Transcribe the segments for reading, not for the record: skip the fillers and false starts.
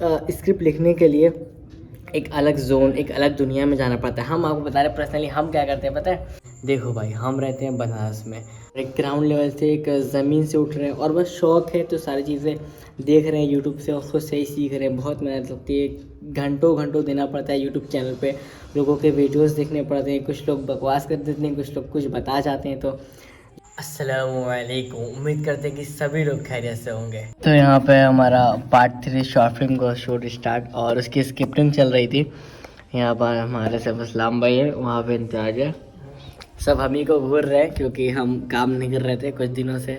Script लिखने के लिए एक अलग जोन, एक अलग दुनिया में जाना पड़ता है। हम आपको बता रहे पर्सनली हम क्या करते हैं पता है। देखो भाई, हम रहते हैं बनारस में, एक ग्राउंड लेवल से, एक ज़मीन से उठ रहे हैं और बस शौक है तो सारी चीज़ें देख रहे हैं यूट्यूब से और खुद से ही सीख रहे हैं। बहुत मेहनत लगती है, घंटों घंटों देना पड़ता है यूट्यूब चैनल पे, लोगों के वीडियोस देखने पड़ते हैं। कुछ लोग बकवास कर देते हैं, कुछ लोग कुछ बता जाते हैं। तो अस्सलामुअलैकुम, उम्मीद करते हैं कि सभी लोग खैरियत से होंगे। तो यहाँ पे हमारा पार्ट 3 शॉर्ट फिल्म का शूट स्टार्ट और उसकी स्क्रिप्टिंग चल रही थी। यहाँ पर हमारे सब इस्लाम भाई है, वहाँ पे इंचार्ज है। सब हम ही को घूर रहे हैं क्योंकि हम काम नहीं कर रहे थे कुछ दिनों से,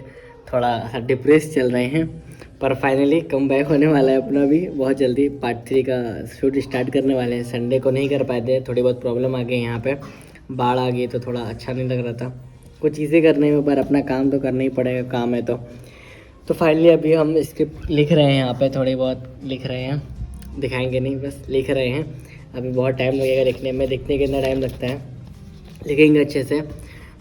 थोड़ा सा डिप्रेस चल रहे हैं। पर फाइनली कम बैक होने वाला है अपना भी बहुत जल्दी। पार्ट 3 का शूट स्टार्ट करने वाले हैं। संडे को नहीं कर पाए थे, थोड़ी बहुत प्रॉब्लम आ गई यहाँ पे, बाढ़ आ गई तो थोड़ा अच्छा नहीं लग रहा था कुछ चीज़ें करने में, पर अपना काम तो करना ही पड़ेगा, काम है तो फाइनली अभी हम स्क्रिप्ट लिख रहे हैं। यहाँ पे थोड़ी बहुत लिख रहे हैं, दिखाएंगे नहीं, बस लिख रहे हैं। अभी बहुत टाइम लगेगा लिखने में, देखने कितना टाइम लगता है, लिखेंगे अच्छे से।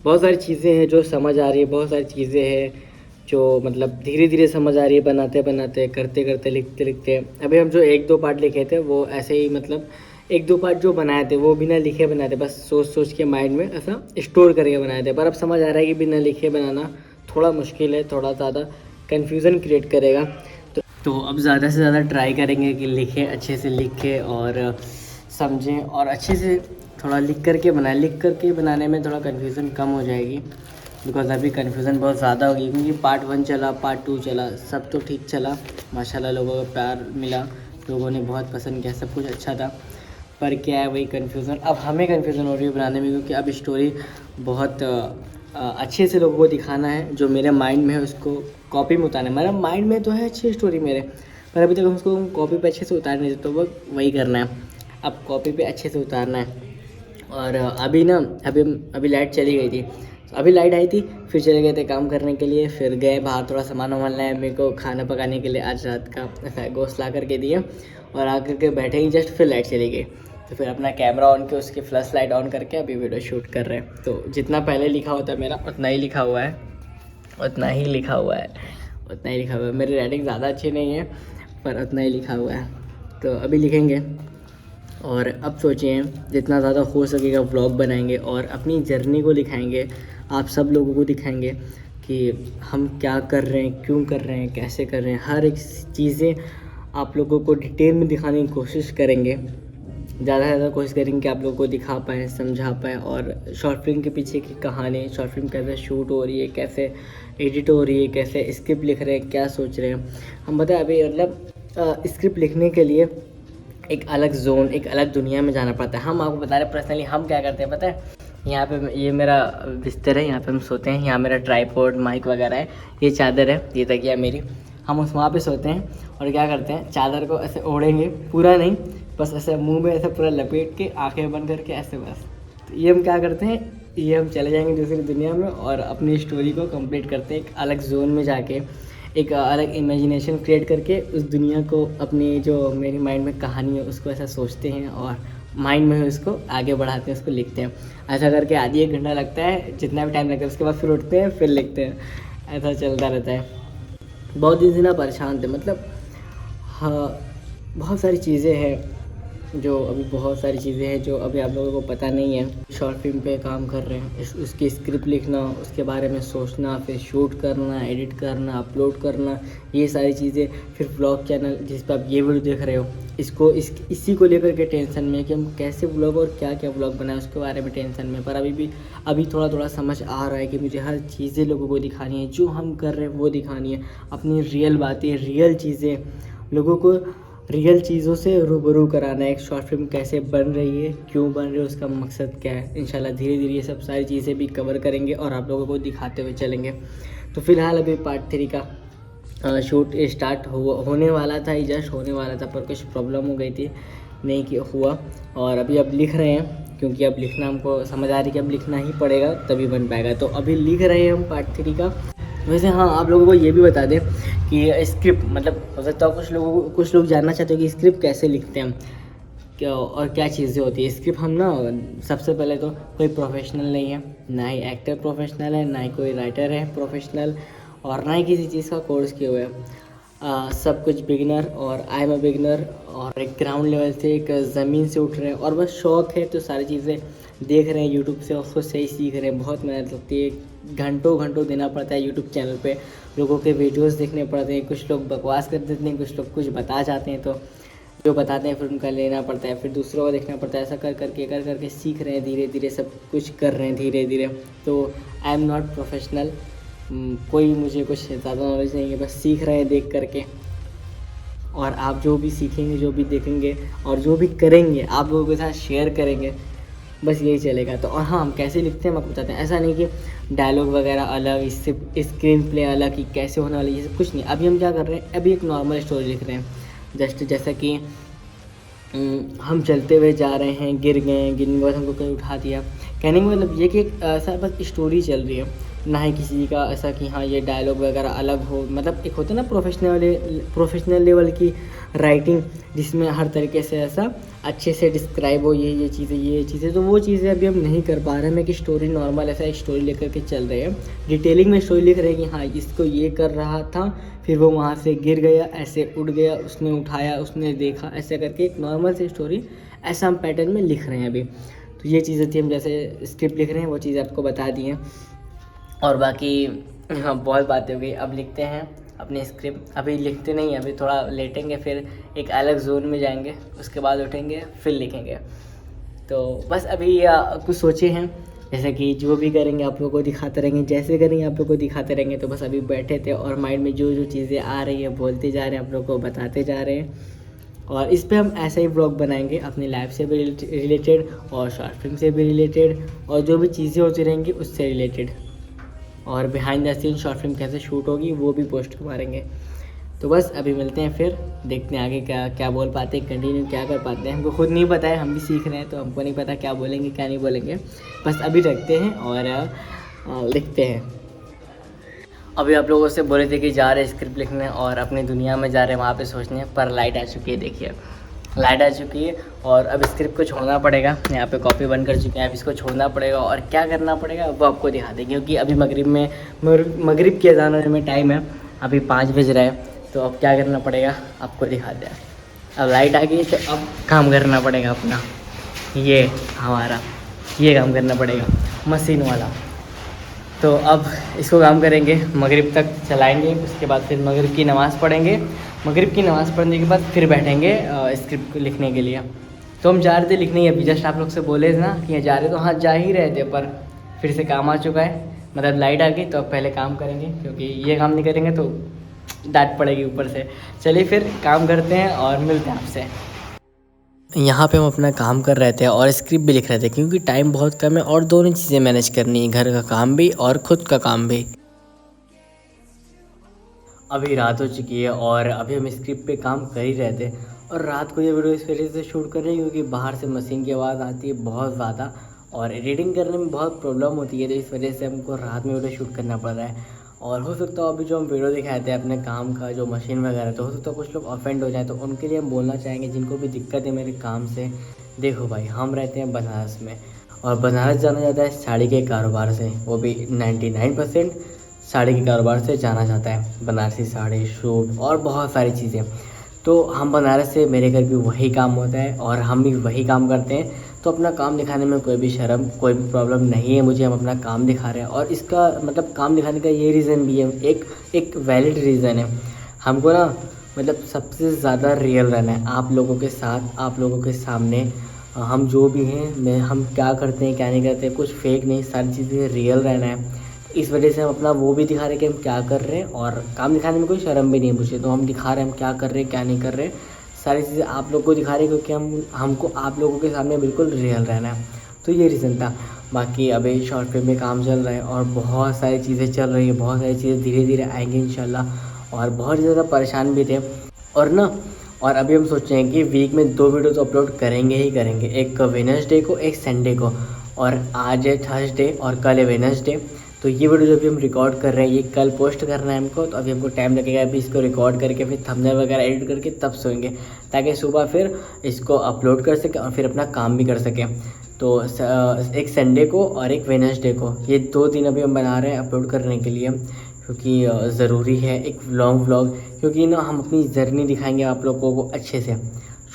बहुत सारी चीज़ें हैं जो समझ आ रही है, बहुत सारी चीज़ें हैं जो मतलब धीरे धीरे समझ आ रही है, बनाते बनाते, करते करते, लिखते लिखते। अभी हम जो 1-2 पार्ट लिखे थे वो ऐसे ही, मतलब 1-2 पार्ट जो बनाए थे वो बिना लिखे बनाए थे, बस सोच सोच के माइंड में ऐसा स्टोर करके बनाए थे। पर अब समझ आ रहा है कि बिना लिखे बनाना थोड़ा मुश्किल है, थोड़ा ज़्यादा कन्फ्यूज़न क्रिएट करेगा। तो अब ज़्यादा से ज़्यादा ट्राई करेंगे कि लिखें, अच्छे से लिखें और समझें और अच्छे से थोड़ा लिख करके बनाएं। लिख करके बनाने में थोड़ा कन्फ्यूज़न कम हो जाएगी, बिकॉज़ अभी कन्फ्यूज़न बहुत ज़्यादा होगी क्योंकि पार्ट 1 चला, पार्ट 2 चला, सब तो ठीक चला, माशाल्लाह लोगों का प्यार मिला, लोगों ने बहुत पसंद किया, सब कुछ अच्छा था। पर क्या है, वही कन्फ्यूज़न, अब हमें कन्फ्यूज़न हो रही है बनाने में, क्योंकि अब स्टोरी बहुत अच्छे से लोगों को दिखाना है। जो मेरे माइंड में है उसको कॉपी में उतारना है। मेरा माइंड में तो है अच्छी स्टोरी मेरे, पर अभी तक हम उसको कॉपी पे अच्छे से उतार नहीं देते, तो वो वही करना है, अब कॉपी पे अच्छे से उतारना है। और अभी ना, अभी लाइट चली गई थी, अभी लाइट आई थी, फिर चले गए थे काम करने के लिए, फिर गए बाहर थोड़ा सामान वामान लाए मेरे को खाना पकाने के लिए। आज रात का ऐसा गोश्त ला करके दिए और आकर के बैठे ही जस्ट, फिर लाइट चली गई। तो फिर अपना कैमरा ऑन के उसकी फ्लैश लाइट ऑन करके अभी वीडियो शूट कर रहे हैं। तो जितना पहले लिखा होता है मेरा उतना ही लिखा हुआ है, उतना ही लिखा हुआ है, उतना ही लिखा हुआ है। मेरी राइटिंग ज़्यादा अच्छी नहीं है पर उतना ही लिखा हुआ है। तो अभी लिखेंगे और अब सोचिए जितना ज़्यादा हो सकेगा व्लॉग बनाएंगे और अपनी जर्नी को दिखाएंगे, आप सब लोगों को दिखाएंगे कि हम क्या कर रहे हैं, क्यों कर रहे हैं, कैसे कर रहे हैं। हर एक चीज़ें आप लोगों को डिटेल में दिखाने की कोशिश करेंगे, ज़्यादा से ज़्यादा कोशिश करेंगे कि आप लोगों को दिखा पाएँ, समझा पाएँ। और शॉर्ट फिल्म के पीछे की कहानी, शॉर्ट फिल्म कैसे शूट हो रही है, कैसे एडिट हो रही है, कैसे स्क्रिप्ट लिख रहे हैं, क्या सोच रहे हैं, हम बताएं। अभी मतलब स्क्रिप्ट लिखने के लिए एक अलग जोन, एक अलग दुनिया में जाना पड़ता है। हम आपको बता रहे पर्सनली हम क्या करते हैं पता है। यहाँ पे ये मेरा बिस्तर है, यहाँ पे हम सोते हैं, यहाँ मेरा ट्राइपॉड, माइक वगैरह है, ये चादर है, ये तकिया मेरी, हम उस वहाँ पे सोते हैं। और क्या करते हैं, चादर को ऐसे ओढ़ेंगे, पूरा नहीं, बस ऐसे मुंह में ऐसे पूरा लपेट के, आंखें बंद करके ऐसे बस। तो ये हम क्या करते हैं, ये हम चले जाएंगे दूसरी दुनिया में और अपनी स्टोरी को कंप्लीट करते हैं, एक अलग जोन में जाके, एक अलग इमेजिनेशन क्रिएट करके उस दुनिया को, अपनी जो मेरी माइंड में कहानी है उसको ऐसा सोचते हैं और माइंड में उसको आगे बढ़ाते हैं, उसको लिखते हैं। ऐसा करके आधी 1 घंटा लगता है, जितना भी टाइम लगता है, उसके बाद फिर उठते हैं, फिर लिखते हैं, ऐसा चलता रहता है। बहुत दिन से ना परेशान थे, मतलब हाँ, बहुत सारी चीज़ें हैं जो अभी, बहुत सारी चीज़ें हैं जो अभी आप लोगों को पता नहीं है। शॉर्ट फिल्म पे काम कर रहे हैं, उसकी स्क्रिप्ट लिखना, उसके बारे में सोचना, फिर शूट करना, एडिट करना, अपलोड करना, ये सारी चीज़ें। फिर व्लॉग चैनल जिस पर आप ये वीडियो देख रहे हो, इसी को लेकर के टेंशन में है कि हम कैसे व्लॉग और क्या क्या व्लॉग बनाए, उसके बारे में टेंशन में। पर अभी थोड़ा थोड़ा समझ आ रहा है कि मुझे हर चीज़ें लोगों को दिखानी है, जो हम कर रहे हैं वो दिखानी है, अपनी रियल बातें, रियल चीज़ें, लोगों को रियल चीज़ों से रूबरू कराना है। एक शॉर्ट फिल्म कैसे बन रही है, क्यों बन रही है, उसका मकसद क्या है। इंशाल्लाह धीरे धीरे ये सब सारी चीज़ें भी कवर करेंगे और आप लोगों को दिखाते हुए चलेंगे। तो फ़िलहाल अभी पार्ट 3 का शूट स्टार्ट होने वाला था, जस्ट होने वाला था, पर कुछ प्रॉब्लम हो गई थी, नहीं कि हुआ। और अभी अब लिख रहे हैं, क्योंकि अब लिखना हमको समझ आ रही है कि अब लिखना ही पड़ेगा तभी बन पाएगा। तो अभी लिख रहे हैं हम पार्ट 3 का। वैसे हाँ, आप लोगों को ये भी बता दें कि स्क्रिप्ट, मतलब हो सकता है कुछ लोग जानना चाहते हो कि स्क्रिप्ट कैसे लिखते हैं हम, क्या और क्या चीज़ें होती है। स्क्रिप्ट हम ना, सबसे पहले तो कोई प्रोफेशनल नहीं है, ना ही एक्टर प्रोफेशनल है, ना ही कोई राइटर है प्रोफेशनल, और ना ही किसी चीज़ का कोर्स किए हुए हैं। सब कुछ बिगिनर और आई एम अ बिगिनर, और एक ग्राउंड लेवल से एक ज़मीन से उठ रहे हैं, और बस शौक़ है तो सारी चीज़ें देख रहे हैं यूट्यूब से और खुद से ही सीख रहे हैं। बहुत मेहनत लगती है, घंटों घंटों देना पड़ता है यूट्यूब चैनल पे, लोगों के वीडियोस देखने पड़ते हैं, कुछ लोग बकवास कर देते हैं, कुछ लोग कुछ बता जाते हैं, तो जो बताते हैं फिर उनका लेना पड़ता है, फिर दूसरों को देखना पड़ता है। ऐसा कर करके सीख रहे हैं, धीरे धीरे सब कुछ कर रहे हैं धीरे धीरे। तो आई एम नॉट प्रोफेशनल, कोई मुझे कुछ ज़्यादा नॉलेज नहीं है, बस सीख रहे हैं देख करके। और आप जो भी सीखेंगे, जो भी देखेंगे और जो भी करेंगे आप लोगों के साथ शेयर करेंगे, बस यही चलेगा। तो और हाँ, हम कैसे लिखते हैं हम आपको बताते हैं। ऐसा नहीं कि डायलॉग वगैरह अलग, इससे स्क्रीन प्ले अलग, कि कैसे होने वाली, ये सब कुछ नहीं। अभी हम क्या कर रहे हैं, अभी एक नॉर्मल स्टोरी लिख रहे हैं। जैसा कि हम चलते हुए जा रहे हैं, गिर गए, गिरने के बाद हमको कहीं उठा दिया। कहने का मतलब ये कि एक ऐसा बस स्टोरी चल रही है, ना ही किसी का ऐसा कि हाँ ये डायलॉग वगैरह अलग हो। मतलब एक होता है ना प्रोफेशनल लेवल की राइटिंग, जिसमें हर तरीके से ऐसा अच्छे से डिस्क्राइब हो ये चीज़ें, तो वो चीज़ें अभी हम नहीं कर पा रहे हैं। मैं कि स्टोरी नॉर्मल ऐसा एक स्टोरी लेकर के चल रहे हैं, डिटेलिंग में स्टोरी लिख रहे हैं कि हाँ इसको ये कर रहा था, फिर वो वहाँ से गिर गया, ऐसे उड़ गया, उसने उठाया, उसने देखा, ऐसे करके एक नॉर्मल सी स्टोरी ऐसा हम पैटर्न में लिख रहे हैं अभी। तो ये चीज़ें थी, हम जैसे स्क्रिप्ट लिख रहे हैं वो चीज़ें आपको बता दी हैं। और बाकी हाँ, बहुत बातें हो गई, अब लिखते हैं अपनी स्क्रिप्ट। अभी लिखते नहीं, अभी थोड़ा लेटेंगे, फिर एक अलग जोन में जाएंगे, उसके बाद उठेंगे, फिर लिखेंगे। तो बस अभी कुछ सोचे हैं, जैसे कि जो भी करेंगे आप लोगों को दिखाते रहेंगे, जैसे करेंगे आप लोगों को दिखाते रहेंगे। तो बस अभी बैठे थे और माइंड में जो चीज़ें आ रही है बोलते जा रहे हैं, आप लोगों को बताते जा रहे हैं। और इस पे हम ऐसा ही ब्लॉग बनाएंगे, अपनी लाइफ से भी रिलेटेड और शॉर्ट फिल्म से भी रिलेटेड, और जो भी चीज़ें होती रहेंगी उससे रिलेटेड, और behind the scene short film कैसे शूट होगी वो भी पोस्ट मारेंगे। तो बस अभी मिलते हैं, फिर देखते हैं आगे क्या बोल पाते हैं, कंटिन्यू क्या कर पाते हैं। हमको खुद नहीं पता है, हम भी सीख रहे हैं, तो हमको नहीं पता क्या बोलेंगे क्या नहीं बोलेंगे। बस अभी रखते हैं और लिखते हैं। अभी आप लोगों से बोले थे कि जा रहे स्क्रिप्ट लिखने और अपनी दुनिया में जा रहे हैं, वहाँ पे सोचने, पर लाइट आ चुकी है। देखिए लाइट आ चुकी है और अब स्क्रिप्ट को छोड़ना पड़ेगा। यहाँ पे कॉपी बंद कर चुके हैं, अब इसको छोड़ना पड़ेगा, और क्या करना पड़ेगा वो आपको दिखा देंगे। क्योंकि अभी मगरिब के अज़ान होने में टाइम है, अभी 5 बज रहा है। तो अब क्या करना पड़ेगा आपको दिखा दिया। अब लाइट आ गई तो अब काम करना पड़ेगा अपना, ये हमारा ये काम करना पड़ेगा मशीन वाला। तो अब इसको काम करेंगे, मगरिब तक चलाएंगे, उसके बाद फिर मगरिब की नमाज़ पढ़ेंगे। मगरिब की नमाज़ पढ़ने के बाद फिर बैठेंगे स्क्रिप्ट लिखने के लिए। तो हम जा रहे थे लिखने, अभी जस्ट आप लोग से बोले थे ना कि यहाँ जा रहे, तो हाँ जा ही रहे थे, पर फिर से काम आ चुका है, मतलब लाइट आ गई। तो अब पहले काम करेंगे, क्योंकि ये काम नहीं करेंगे तो डांट पड़ेगी ऊपर से। चलिए फिर काम करते हैं और मिलते हैं आपसे। यहाँ पे हम अपना काम कर रहे थे और स्क्रिप्ट भी लिख रहे थे, क्योंकि टाइम बहुत कम है और दोनों चीज़ें मैनेज करनी है, घर का काम भी और ख़ुद का काम भी। अभी रात हो चुकी है और अभी हम स्क्रिप्ट पे काम कर ही रहे थे, और रात को ये वीडियो इस वजह से शूट कर रहे हैं क्योंकि बाहर से मशीन की आवाज़ आती है बहुत ज़्यादा, और एडिटिंग करने में बहुत प्रॉब्लम होती है। तो इस वजह से हमको रात में वीडियो शूट करना पड़ रहा है। और हो सकता है अभी जो हम वीडियो दिखाए थे अपने काम का, जो मशीन वगैरह, तो हो सकता है कुछ लोग ऑफेंड हो जाए, तो उनके लिए हम बोलना चाहेंगे जिनको भी दिक्कत है मेरे काम से। देखो भाई, हम रहते हैं बनारस में, और बनारस जाना जाता है साड़ी के कारोबार से, वो भी 99% साड़ी के कारोबार से जाना जाता है। बनारसी साड़ी, सूट और बहुत सारी चीज़ें। तो हम बनारस से, मेरे घर भी वही काम होता है और हम भी वही काम करते हैं। तो अपना काम दिखाने में कोई भी शर्म, कोई भी प्रॉब्लम नहीं है मुझे। हम अपना काम दिखा रहे हैं, और इसका मतलब काम दिखाने का ये रीज़न भी है, एक वैलिड रीज़न है। हमको ना मतलब सबसे ज़्यादा रियल रहना है आप लोगों के साथ, आप लोगों के सामने। हम जो भी हैं, हम क्या करते हैं क्या नहीं करते, कुछ फेक नहीं, सारी चीज़ें रियल रहना है। इस वजह से हम अपना वो भी दिखा रहे हैं कि हम क्या कर रहे हैं, और काम दिखाने में कोई शर्म भी नहीं है मुझे। तो हम दिखा रहे हैं हम क्या कर रहे हैं क्या नहीं कर रहे, सारी चीज़ें आप लोग को दिखा रहे हैं, क्योंकि हमको आप लोगों के सामने बिल्कुल रियल रहना है। तो ये रीज़न था। बाकी अभी शॉर्ट फिल्म में काम चल रहा है और बहुत सारी चीज़ें चल रही है, बहुत सारी चीज़ें धीरे धीरे आएंगी इंशाल्लाह। और बहुत ज़्यादा परेशान भी थे, और अभी हम सोच रहे हैं कि वीक में 2 वीडियो तो अपलोड करेंगे ही करेंगे, एक वेडनेसडे को, एक संडे को। और आज है थर्सडे और कल है वेडनेसडे। तो ये वीडियो जो भी हम रिकॉर्ड कर रहे हैं ये कल पोस्ट करना है हमको। तो अभी हमको टाइम लगेगा, अभी इसको रिकॉर्ड करके फिर थंबनेल वगैरह एडिट करके तब सोएंगे, ताकि सुबह फिर इसको अपलोड कर सकें और फिर अपना काम भी कर सकें। तो एक संडे को और एक वेडनेसडे को, ये 2 दिन अभी हम बना रहे हैं अपलोड करने के लिए, क्योंकि ज़रूरी है एक लॉन्ग व्लॉग, क्योंकि ना हम अपनी जर्नी दिखाएंगे आप लोगों को अच्छे से,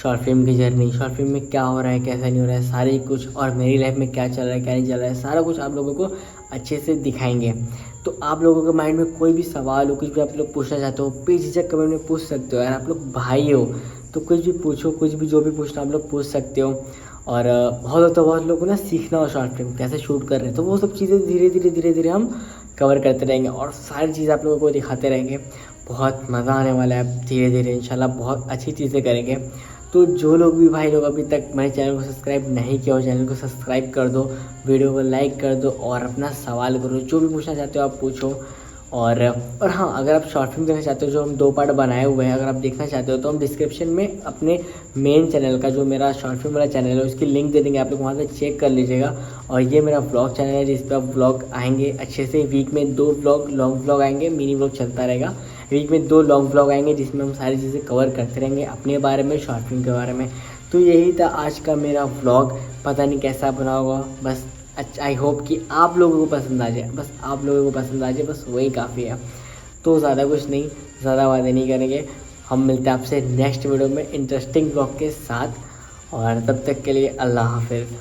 शॉर्ट फिल्म की जर्नी, शॉर्ट फिल्म में क्या हो रहा है कैसा नहीं हो रहा है सारे कुछ, और मेरी लाइफ में क्या चल रहा है क्या नहीं चल रहा है, सारा कुछ आप लोगों को अच्छे से दिखाएंगे। तो आप लोगों के माइंड में कोई भी सवाल हो, कुछ भी आप लोग पूछना चाहते हो, बेझिझक कमेंट में पूछ सकते हो यार, आप लोग भाई हो तो कुछ भी पूछो, कुछ भी जो भी पूछना आप लोग पूछ सकते हो। और बहुत लोगों को ना सीखना हो शॉर्ट फिल्म कैसे शूट कर रहे हैं, तो वो सब चीज़ें धीरे धीरे हम कवर करते रहेंगे और सारी चीज़ आप लोगों को दिखाते रहेंगे। बहुत मज़ा आने वाला है, धीरे धीरे इंशाल्लाह बहुत अच्छी चीज़ें करेंगे। तो जो लोग भी भाई लोग अभी तक मेरे चैनल को सब्सक्राइब नहीं किया हो, चैनल को सब्सक्राइब कर दो, वीडियो को लाइक कर दो और अपना सवाल करो, जो भी पूछना चाहते हो आप पूछो। और हाँ, अगर आप शॉर्ट फिल्म देखना चाहते हो जो हम 2 पार्ट बनाए हुए हैं, अगर आप देखना चाहते हो तो हम डिस्क्रिप्शन में अपने मेन चैनल का जो मेरा शॉर्ट फिल्म वाला चैनल है उसकी लिंक दे देंगे, आप लोग वहाँ से चेक कर लीजिएगा। और ये मेरा व्लॉग चैनल है जिस पर आप व्लॉग आएंगे अच्छे से, वीक में 2 व्लॉग लॉन्ग व्लॉग आएंगे, मिनी व्लॉग चलता रहेगा, वीक में 2 लॉन्ग व्लॉग आएंगे जिसमें हम सारी चीज़ें कवर करते रहेंगे अपने बारे में, शॉर्ट फिल्म के बारे में। तो यही था आज का मेरा व्लॉग, पता नहीं कैसा बना होगा, बस अच्छा आई होप कि आप लोगों को पसंद आ जाए, बस आप लोगों को पसंद आ जाए, बस वही काफ़ी है। तो ज़्यादा कुछ नहीं, ज़्यादा बातें नहीं करेंगे, हम मिलते हैं आपसे नेक्स्ट वीडियो में इंटरेस्टिंग ब्लॉग के साथ, और तब तक के लिए अल्लाह हाफिज़।